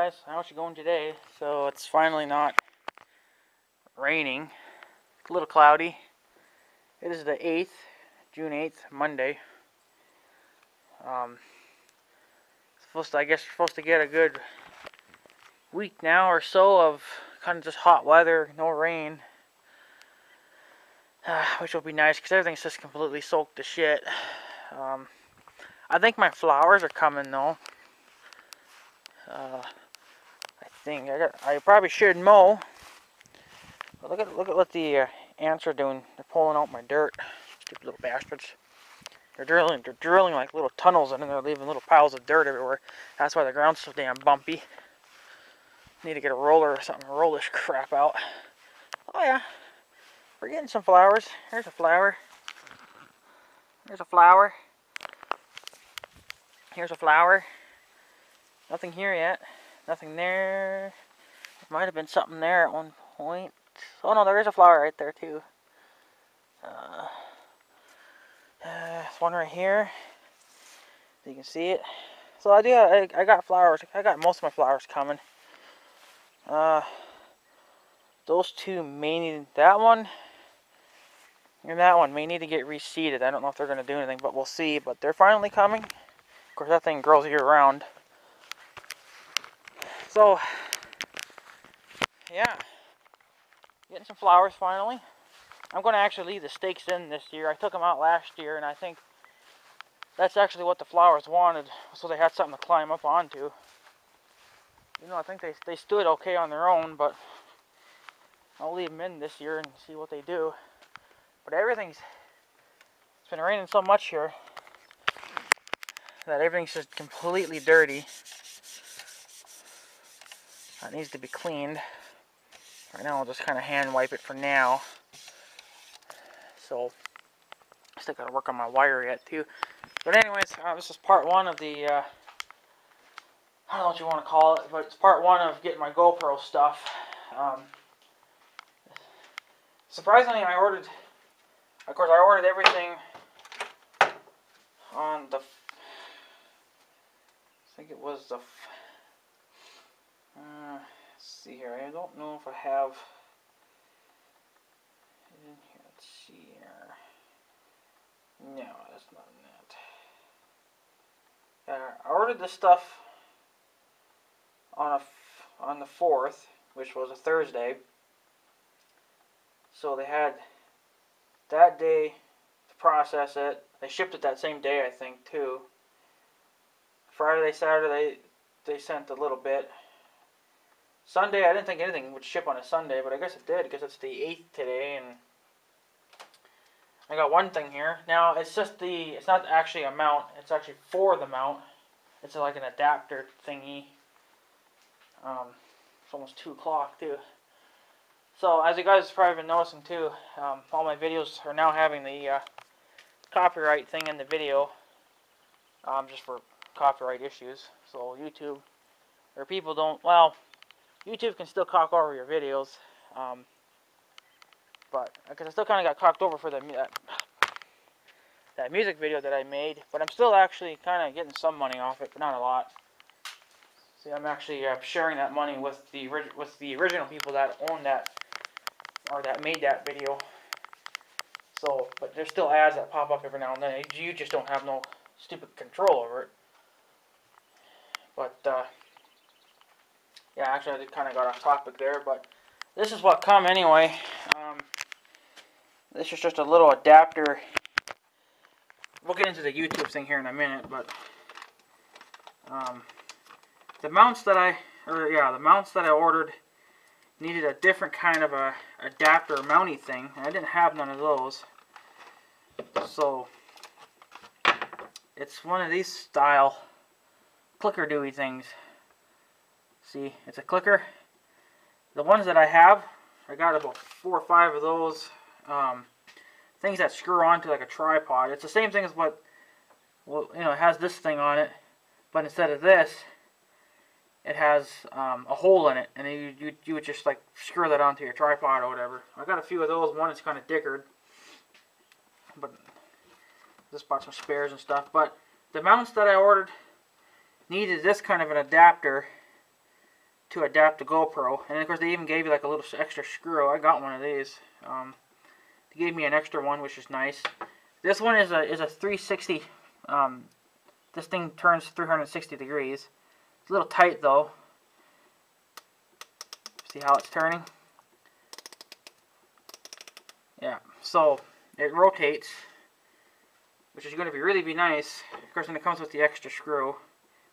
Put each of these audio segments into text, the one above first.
guys, how's it going today? So it's finally not raining. It's a little cloudy. It is the 8th, June 8th, Monday. I guess we're supposed to get a good week now or so of kind of just hot weather, no rain. Which will be nice because everything's just completely soaked to shit. I think my flowers are coming though. I probably should mow. But look at what the ants are doing. They're pulling out my dirt. Stupid little bastards. They're drilling like little tunnels in, and they're leaving little piles of dirt everywhere. That's why the ground's so damn bumpy. Need to get a roller or something to roll this crap out. Oh yeah, we're getting some flowers. Here's a flower. Here's a flower. Here's a flower. Nothing here yet. Nothing there. There might have been something there at one point. Oh no, there is a flower right there too. There's one right here. You can see it. So I got flowers. I got most of my flowers coming. Those two may need, that one and that one may need to get reseeded. I don't know if they're going to do anything, but we'll see. But they're finally coming. Of course, that thing grows year round. So, yeah, getting some flowers finally. I'm going to actually leave the stakes in this year. I took them out last year, and I think that's actually what the flowers wanted, so they had something to climb up onto. You know, I think they stood okay on their own, but I'll leave them in this year and see what they do. But it's been raining so much here that everything's just completely dirty. That needs to be cleaned. Right now I'll just kind of hand wipe it for now. So, still got to work on my wire yet too. But anyways, this is part one of the, I don't know what you want to call it, but it's part one of getting my GoPro stuff. Surprisingly, I ordered everything on the, I think it was the, let's see here, I don't know if I have, let's see here, no, that's not that. I ordered this stuff on the 4th, which was a Thursday, so they had that day to process it. They shipped it that same day, I think, too. Friday, Saturday, they sent a little bit. Sunday, I didn't think anything would ship on a Sunday, but I guess it did, because it's the 8th today, and I got one thing here. Now, it's not actually a mount, it's actually for the mount. It's like an adapter thingy. It's almost 2 o'clock, too. So, as you guys have probably been noticing, too, all my videos are now having the copyright thing in the video, just for copyright issues. So, YouTube, or people don't, well, YouTube can still cock over your videos, but because I still kind of got cocked over for that music video that I made, but I'm still actually kind of getting some money off it, but not a lot. See, I'm actually sharing that money with the original people that own that, or that made that video. So, but there's still ads that pop up every now and then. You just don't have no stupid control over it. But yeah, actually I kind of got off topic there, but this is what come anyway. This is just a little adapter. We'll get into the YouTube thing here in a minute, but the mounts that I ordered needed a different kind of a adapter mounty thing, and I didn't have none of those. So it's one of these style clicker dewey things. See, it's a clicker. The ones that I have, I got about 4 or 5 of those things that screw onto like a tripod. It's the same thing as what, well, you know, it has this thing on it, but instead of this, it has a hole in it, and you would just like screw that onto your tripod or whatever. I got a few of those. One is kind of dickered, but just bought some spares and stuff. But the mounts that I ordered needed this kind of an adapter to adapt the GoPro. And of course they even gave you like a little extra screw. I got one of these. They gave me an extra one, which is nice. This one is a 360. This thing turns 360 degrees. It's a little tight though. See how it's turning? Yeah, so it rotates, which is going to really be nice. Of course, then it comes with the extra screw,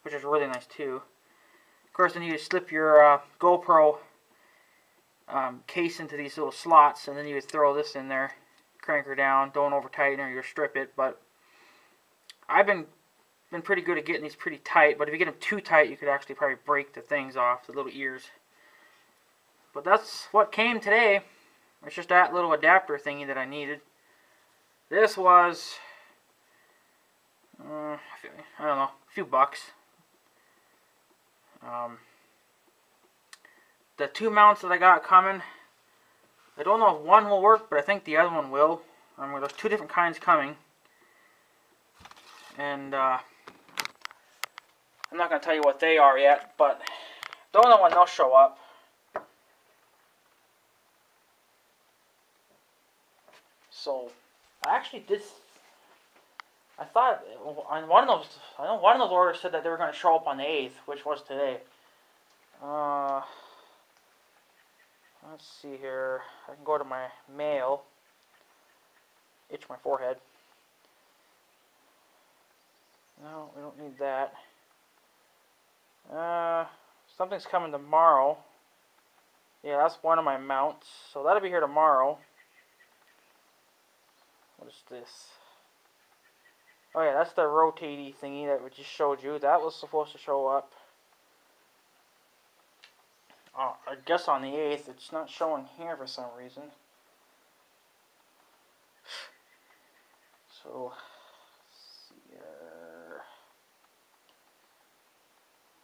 which is really nice too. Of course, then you slip your GoPro case into these little slots, and then you would throw this in there, crank her down, don't over tighten her, you'll strip it. But I've been pretty good at getting these pretty tight, but if you get them too tight, you could actually probably break the things off, the little ears. But that's what came today. It's just that little adapter thingy that I needed. This was, I don't know, a few bucks. The two mounts that I got coming, I don't know if one will work, but I think the other one will. There's two different kinds coming. And I'm not going to tell you what they are yet, but don't know when they'll show up. So, I actually did. I thought on one of those. I know one of those orders said that they were going to show up on the 8th, which was today. Let's see here. I can go to my mail. Itch my forehead. No, we don't need that. Something's coming tomorrow. Yeah, that's one of my mounts. So that'll be here tomorrow. What is this? Oh yeah, that's the rotatey thingy that we just showed you. That was supposed to show up. I guess on the 8th. It's not showing here for some reason. So, let's see here.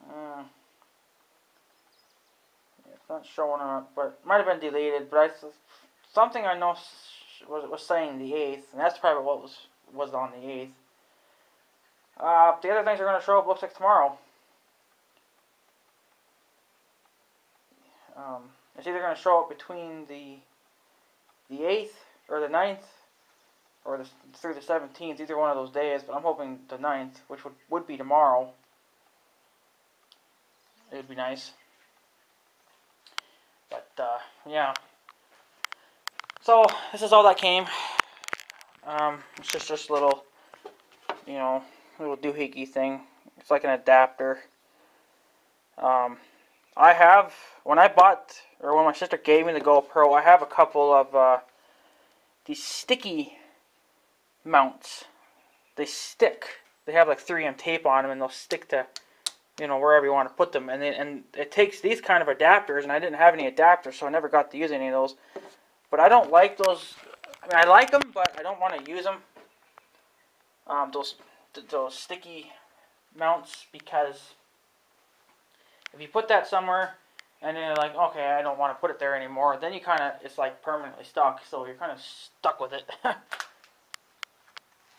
Yeah, it's not showing up, but it might have been deleted. But something I know was saying the 8th, and that's probably what was on the 8th. The other things are going to show up, looks like tomorrow. It's either going to show up between the 8th or the 9th or through the 17th, either one of those days, but I'm hoping the 9th, which would be tomorrow. It would be nice. But, yeah. So, this is all that came. It's just a little, little doohickey thing. It's like an adapter. I have, when my sister gave me the GoPro, I have a couple of these sticky mounts. They stick. They have like 3M tape on them, and they'll stick to, wherever you want to put them. And it takes these kind of adapters, and I didn't have any adapters, so I never got to use any of those. But I don't like those. I mean, I like them, but I don't want to use them. Those sticky mounts, because if you put that somewhere and then you're like, okay, I don't want to put it there anymore, then it's like permanently stuck, so you're kind of stuck with it.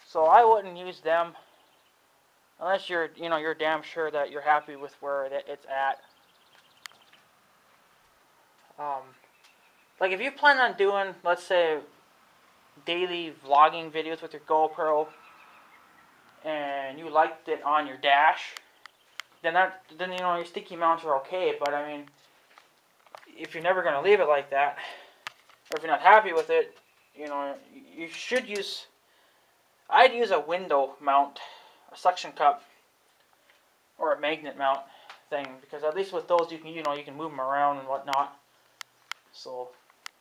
So I wouldn't use them unless you're damn sure that you're happy with where it's at. Like if you plan on doing, let's say, daily vlogging videos with your GoPro, and you liked it on your dash, then your sticky mounts are okay. But I mean, if you're never going to leave it like that, or if you're not happy with it, you should use. I'd use a window mount, a suction cup, or a magnet mount thing, because at least with those you can move them around and whatnot. So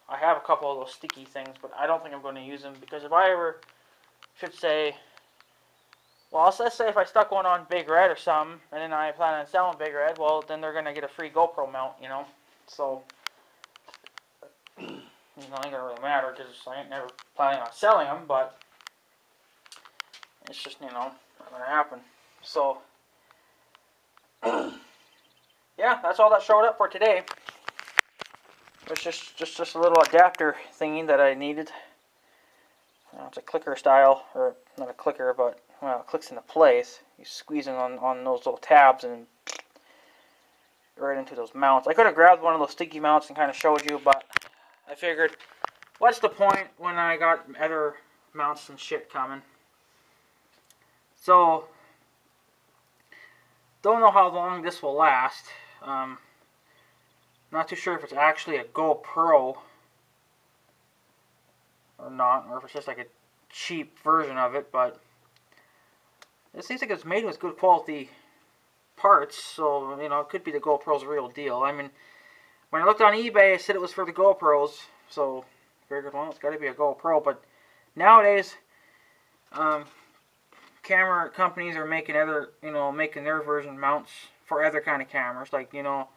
I have a couple of those sticky things, but I don't think I'm going to use them, because if I ever should say, well, let's say if I stuck one on Big Red or something, and then I plan on selling Big Red, well, then they're going to get a free GoPro mount, So, it ain't going to really matter, because I ain't never planning on selling them, but it's just, not going to happen. So, yeah, that's all that showed up for today. It's just a little adapter thingy that I needed. It's a clicker style, or not a clicker, but well, it clicks into place. You squeeze it on those little tabs, and right into those mounts. I could have grabbed one of those sticky mounts and kind of showed you, but I figured, what's the point when I got other mounts and shit coming? So, don't know how long this will last. Not too sure if it's actually a GoPro or not, or if it's just like a cheap version of it, but it seems like it's made with good quality parts, so, you know, it could be the GoPro's real deal. I mean, when I looked on eBay, it said it was for the GoPros, so I figured, well, it's got to be a GoPro, but nowadays, camera companies are making other, you know, making their version mounts for other kind of cameras, like, you know,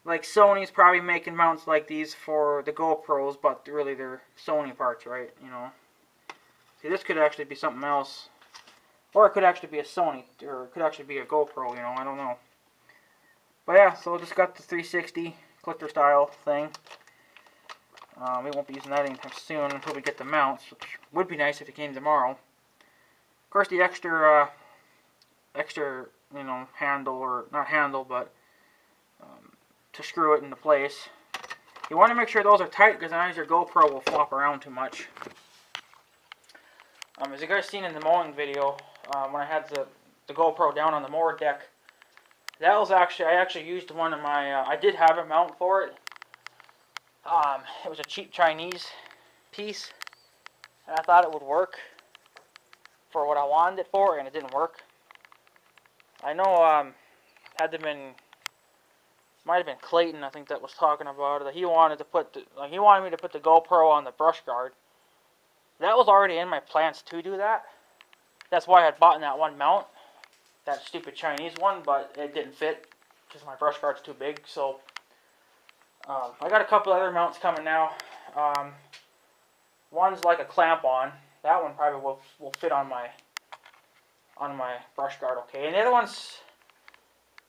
like Sony's probably making mounts like these for the GoPros, but really they're Sony parts, right, you know. See, this could actually be something else. Or it could actually be a Sony, or it could actually be a GoPro, you know, I don't know. But yeah, so I just got the 360 clicker style thing. We won't be using that anytime soon until we get the mounts, which would be nice if it came tomorrow. Of course, the extra, you know, handle, or not handle, but to screw it into place. You want to make sure those are tight, because otherwise your GoPro will flop around too much. As you guys seen in the mowing video, when I had the GoPro down on the mower deck, that was actually, I actually used one of my, I did have a mount for it. It was a cheap Chinese piece, and I thought it would work for what I wanted it for, and it didn't work. I know, had to been, might have been Clayton, I think, that was talking about it. He wanted to put, he wanted me to put the GoPro on the brush guard. That was already in my plans to do that. That's why I had bought that one mount, that stupid Chinese one, but it didn't fit because my brush guard's too big. So I got a couple other mounts coming now. One's like a clamp-on. That one probably will fit on my brush guard, okay. And the other one's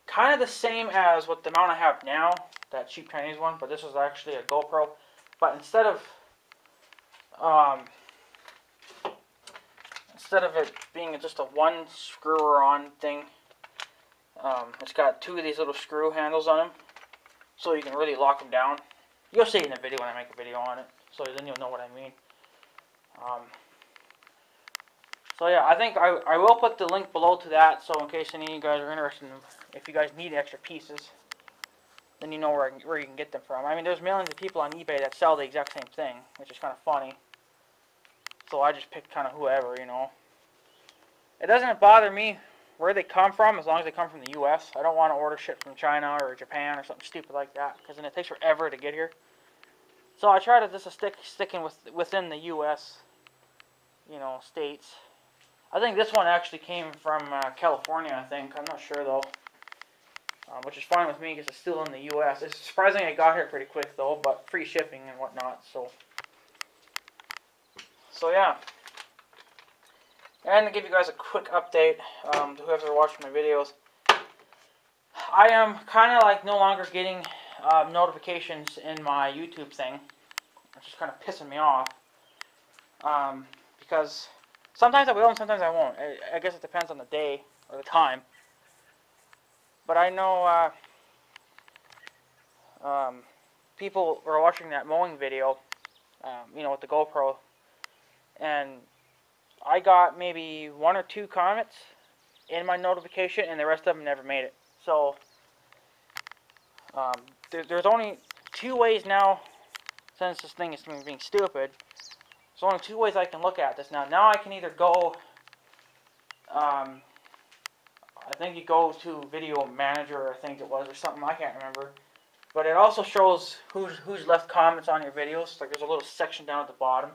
kind of the same as what the mount I have now, that cheap Chinese one, but this is actually a GoPro. But instead of it being just a one screwer on thing, it's got two of these little screw handles on them, so you can really lock them down. You'll see it in the video when I make a video on it, so then you'll know what I mean. So yeah, I think I will put the link below to that, so in case any of you guys are interested in, if you guys need extra pieces, then you know where you can get them from. I mean, there's millions of people on eBay that sell the exact same thing, which is kind of funny. So I just picked kind of whoever, you know. It doesn't bother me where they come from, as long as they come from the U.S. I don't want to order shit from China or Japan or something stupid like that, because then it takes forever to get here. So I try to just sticking within the U.S., you know, states. I think this one actually came from California, I think. I'm not sure, though. Which is fine with me, because it's still in the U.S. It's surprising it got here pretty quick, though, but free shipping and whatnot, so yeah. And to give you guys a quick update, to whoever's watching my videos, I am kind of like no longer getting notifications in my YouTube thing, which is kind of pissing me off, because sometimes I will and sometimes I won't. I guess it depends on the day or the time. But I know people were watching that mowing video, you know, with the GoPro, and I got maybe 1 or 2 comments in my notification, and the rest of them never made it. So there's only 2 ways now, since this thing is being stupid. There's only 2 ways I can look at this now. Now I can either go, I think you go to Video Manager, I think it was, or something, I can't remember. But it also shows who's left comments on your videos. Like, there's a little section down at the bottom.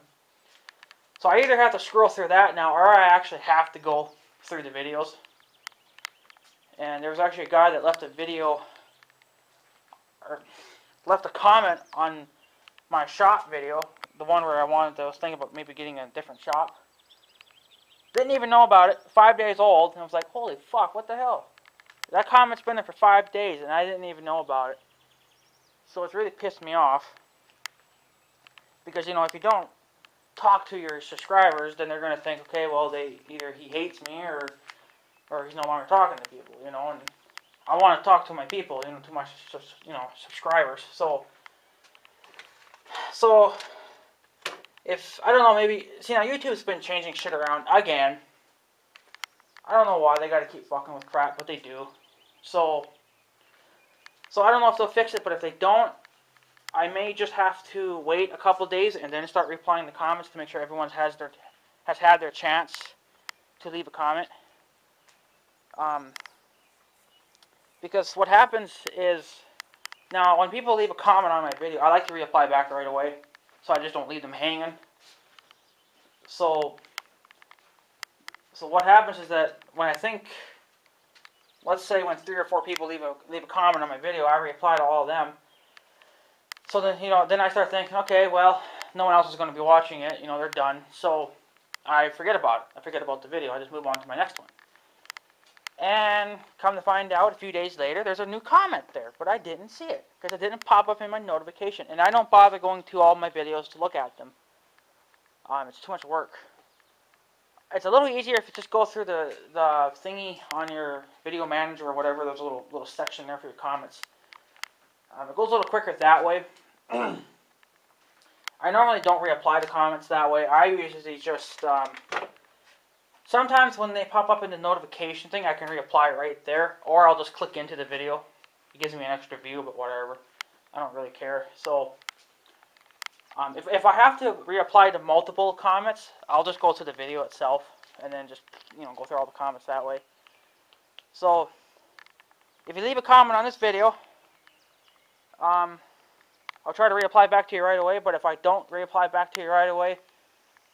So I either have to scroll through that now, or I actually have to go through the videos. And there was actually a guy that left a video, or left a comment on my shop video, the one where I was thinking about maybe getting a different shop. Didn't even know about it, 5 days old, and I was like, holy fuck, what the hell? That comment's been there for 5 days, and I didn't even know about it. So it's really pissed me off. Because, you know, if you don't talk to your subscribers, then they're going to think, okay, well, either he hates me, or he's no longer talking to people, you know, and I want to talk to my people, you know, to my subscribers. So if I don't know, maybe see now YouTube's been changing shit around again. I don't know why they got to keep fucking with crap, but they do. So I don't know if they'll fix it, but if they don't, I may just have to wait a couple days and then start replying to comments to make sure everyone has had their chance to leave a comment. Because what happens is, now when people leave a comment on my video, I like to reply back right away, so I just don't leave them hanging. So what happens is that when I think, let's say when 3 or 4 people leave a comment on my video, I reply to all of them. So then, then I start thinking, okay, well, no one else is going to be watching it, they're done. So I forget about it. I forget about the video. I just move on to my next one. And come to find out, a few days later, there's a new comment there, but I didn't see it because it didn't pop up in my notification. And I don't bother going to all my videos to look at them. It's too much work. It's a little easier if you just go through the thingy on your video manager or whatever. There's a little section there for your comments. It goes a little quicker that way. I normally don't reapply to comments that way. I usually just sometimes when they pop up in the notification thing, I can reapply right there, or I'll just click into the video. It gives me an extra view, but whatever. I don't really care. So if I have to reapply to multiple comments, I'll just go to the video itself and then just go through all the comments that way. So if you leave a comment on this video, I'll try to reapply back to you right away. But if I don't reapply back to you right away,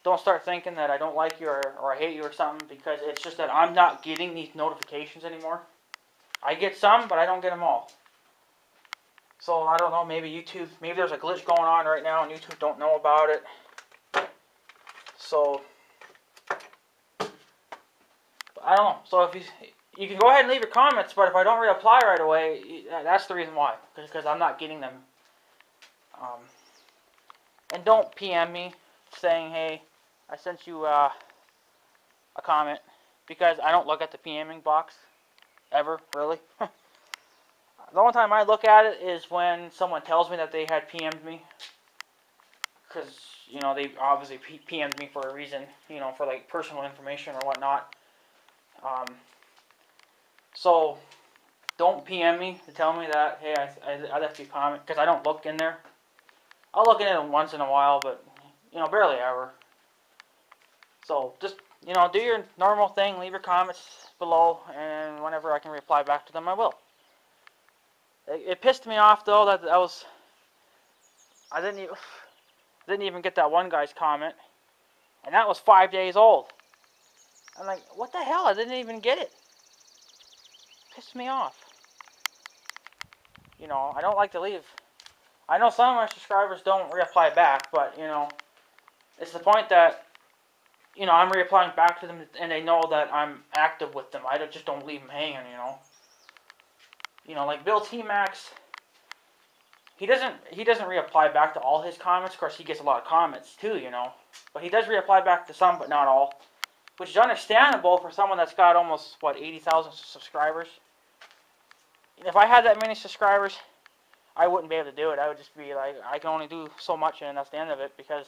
don't start thinking that I don't like you or I hate you or something, because it's just that I'm not getting these notifications anymore. I get some, but I don't get them all. So I don't know, maybe maybe there's a glitch going on right now and YouTube don't know about it. So I don't know. So if you can go ahead and leave your comments, but if I don't reapply right away, that's the reason why, because I'm not getting them. And don't PM me saying, hey, I sent you a comment, because I don't look at the PMing box ever, really. The only time I look at it is when someone tells me that they had PM'd me, because they obviously PM'd me for a reason, for like personal information or whatnot. So don't PM me to tell me that, hey, I left you a comment, because I don't look in there. I'll look in it once in a while, but barely ever. So just do your normal thing, leave your comments below, and whenever I can reply back to them, I will. It pissed me off though that I didn't even get that one guy's comment, and that was 5 days old. I'm like, what the hell? I didn't even get it. Pissed me off. I don't like to leave. I know some of my subscribers don't reapply back, but it's the point that I'm reapplying back to them, and they know that I'm active with them. I just don't leave them hanging. Like Bill T Max, he doesn't reapply back to all his comments. Of course, he gets a lot of comments too, but he does reapply back to some, but not all, which is understandable for someone that's got almost 80,000 subscribers. If I had that many subscribers, I wouldn't be able to do it. I would just be like, I can only do so much, and that's the end of it, because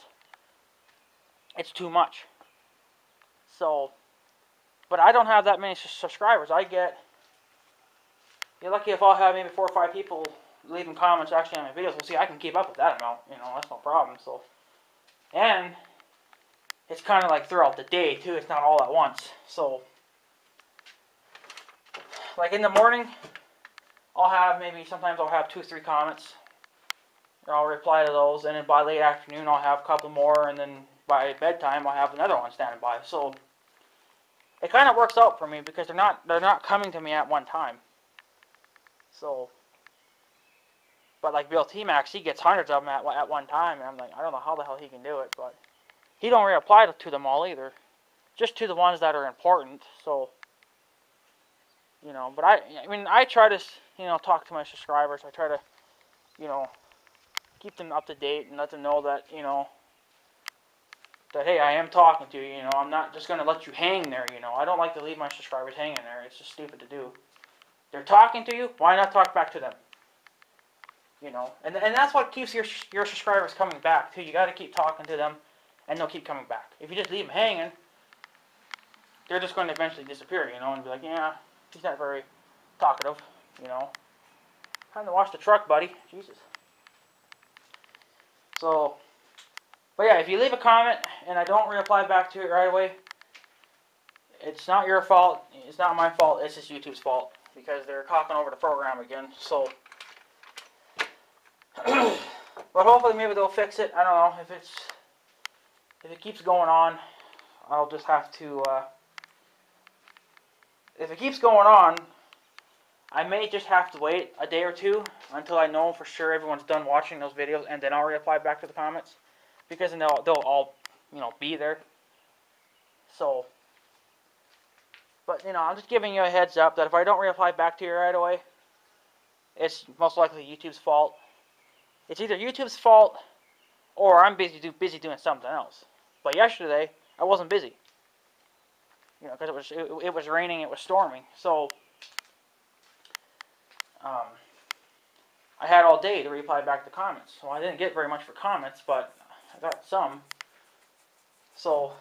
it's too much. So, but I don't have that many subscribers. You're lucky if I'll have maybe 4 or 5 people leaving comments actually on my videos. Well, see, I can keep up with that amount. That's no problem. So, and it's kind of like throughout the day too. It's not all at once. So, like in the morning, sometimes I'll have 2 or 3 comments, and I'll reply to those. And then by late afternoon, I'll have a couple more, and then by bedtime, I'll have another one standing by. So it kind of works out for me, because they're not coming to me at one time. So, but like Bill T Max, he gets hundreds of them at one time, and I'm like, I don't know how the hell he can do it, but he don't reapply to them all either, just to the ones that are important. So, but I try to talk to my subscribers. I try to keep them up to date and let them know that that hey, I am talking to you. I'm not just gonna let you hang there. I don't like to leave my subscribers hanging there. It's just stupid to do. They're talking to you. Why not talk back to them? You know, and that's what keeps your subscribers coming back too. You got to keep talking to them, and they'll keep coming back. If you just leave them hanging, they're just going to eventually disappear. You know, and be like, yeah, he's not very talkative. You know, time to wash the truck, buddy. Jesus. So, but yeah, if you leave a comment and I don't reply back to it right away, it's not your fault. It's not my fault. It's just YouTube's fault because they're talking over the program again. So. But hopefully maybe they'll fix it. I don't know. If it keeps going on, I'll just have to if it keeps going on, I may just have to wait a day or two until I know for sure everyone's done watching those videos, and then I'll reply back to the comments, because then they'll all, you know, be there. So, but you know, I'm just giving you a heads up that if I don't reply back to you right away, it's most likely YouTube's fault. It's either YouTube's fault or I'm busy doing something else. But yesterday I wasn't busy, you know, because it was raining, it was storming, so I had all day to reply back to comments. So I didn't get very much for comments, but I got some. So,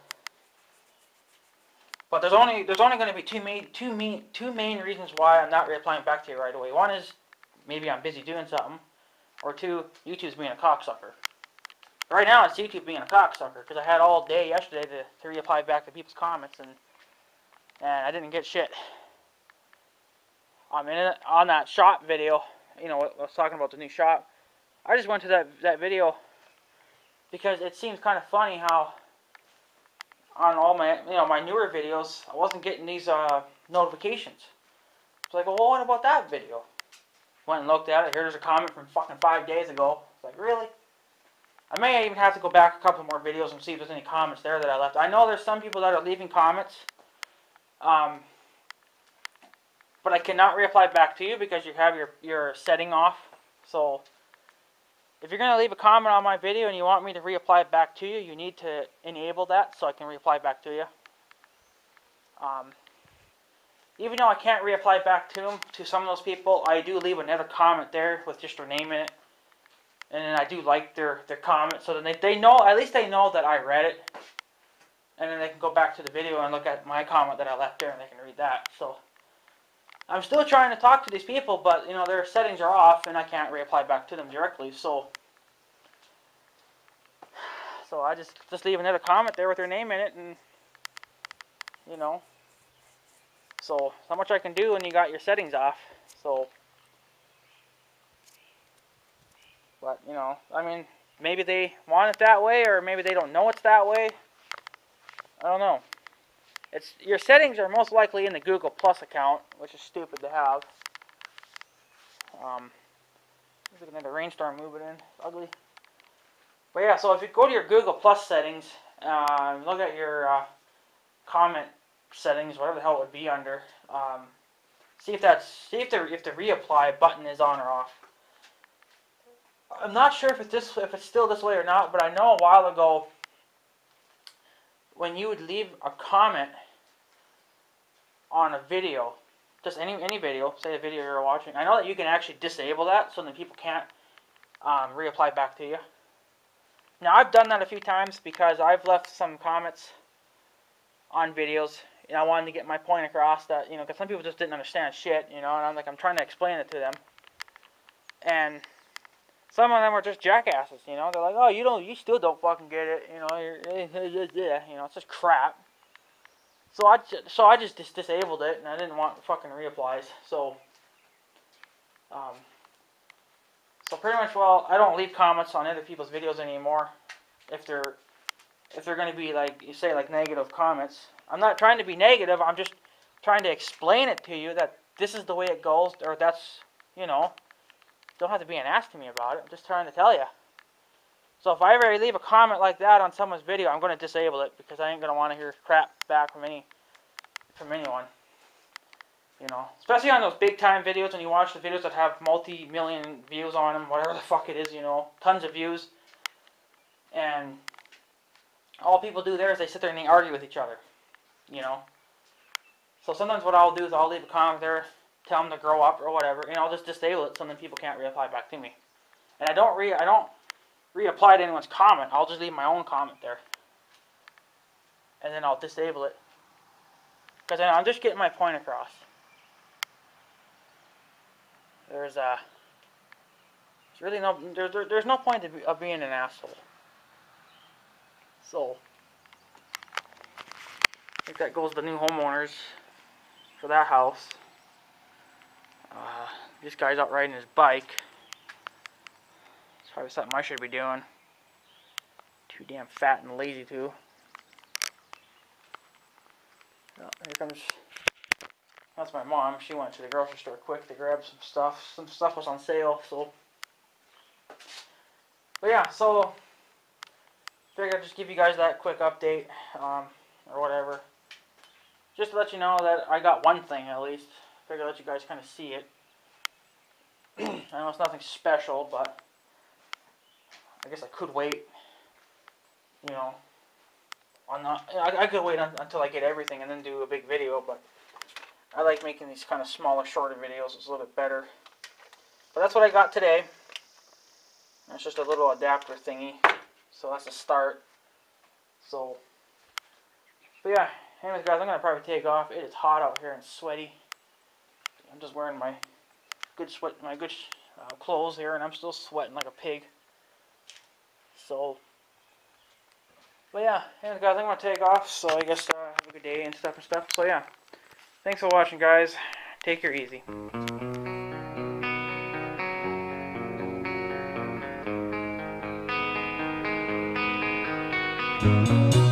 but there's only going to be two main reasons why I'm not replying back to you right away. One is maybe I'm busy doing something, or two, YouTube's being a cocksucker. Right now, it's YouTube being a cocksucker, because I had all day yesterday to reply back to people's comments, and I didn't get shit. I mean, on that shop video, you know, I was talking about the new shop, I just went to that video because it seems kind of funny how on all my, you know, my newer videos, I wasn't getting these notifications. It's like, well, what about that video? Went and looked at it. Here's a comment from fucking 5 days ago. It's like, really? I may even have to go back a couple more videos and see if there's any comments there that I left. I know there's some people that are leaving comments, but I cannot reply back to you because you have your setting off. So, if you're going to leave a comment on my video and you want me to reply back to you, you need to enable that so I can reply back to you. Even though I can't reply back to them, to some of those people, I do leave another comment there with just their name in it. And then I do like their comment, so then they know, at least they know that I read it. And then they can go back to the video and look at my comment that I left there and they can read that. So, I'm still trying to talk to these people, but, you know, their settings are off and I can't reply back to them directly. So I just leave another comment there with their name in it, and, you know. So, not much I can do when you got your settings off. So, but, you know, I mean, maybe they want it that way, or maybe they don't know it's that way. I don't know. Your settings are most likely in the Google Plus account, which is stupid to have. There's another rainstorm moving in. It's ugly. But yeah, so if you go to your Google Plus settings, look at your comment settings, whatever the hell it would be under. See if the reapply button is on or off. I'm not sure if it's still this way or not, but I know a while ago when you would leave a comment on a video, just any video, say a video you're watching, I know that you can actually disable that so that people can't reapply back to you. Now, I've done that a few times because I've left some comments on videos, and I wanted to get my point across that, you know, because some people just didn't understand shit, you know, and I'm trying to explain it to them. And some of them are just jackasses, you know. They're like, oh, you still don't fucking get it, you know. You know, it's just crap. So I just disabled it, and I didn't want fucking reapplies. So pretty much, well, I don't leave comments on other people's videos anymore. If they're going to be like, you say, like negative comments. I'm not trying to be negative. I'm just trying to explain it to you that this is the way it goes, or that's, you know. Don't have to be an ass to me about it. I'm just trying to tell you. So if I ever leave a comment like that on someone's video, I'm going to disable it because I ain't going to want to hear crap back from anyone. You know, especially on those big time videos when you watch the videos that have multi-million views on them, whatever the fuck it is, you know, tons of views. And all people do there is they sit there and they argue with each other, you know. So sometimes what I'll do is I'll leave a comment there tell them to grow up or whatever, and I'll just disable it so then people can't reapply back to me. And I don't reapply to anyone's comment. I'll just leave my own comment there, and then I'll disable it because I'm just getting my point across. There's really there's no point of being an asshole. So I think that goes to the new homeowners for that house. This guy's out riding his bike. It's probably something I should be doing. Too damn fat and lazy to. Oh, here comes. That's my mom. She went to the grocery store quick to grab some stuff. Some stuff was on sale, so. But yeah, so figured I'd just give you guys that quick update, or whatever. Just to let you know that I got one thing at least. Figured I'd let you guys kind of see it. I know it's nothing special, but I guess I could wait. You know, I could wait until I get everything and then do a big video, but I like making these kind of smaller, shorter videos. It's a little bit better. But that's what I got today. It's just a little adapter thingy. So that's a start. So, but yeah, anyways guys, I'm going to probably take off. It is hot out here and sweaty. I'm just wearing my good clothes here, and I'm still sweating like a pig. So, but yeah, anyways guys, I'm going to take off. So I guess have a good day and stuff. So yeah, thanks for watching guys. Take care easy. Thank you.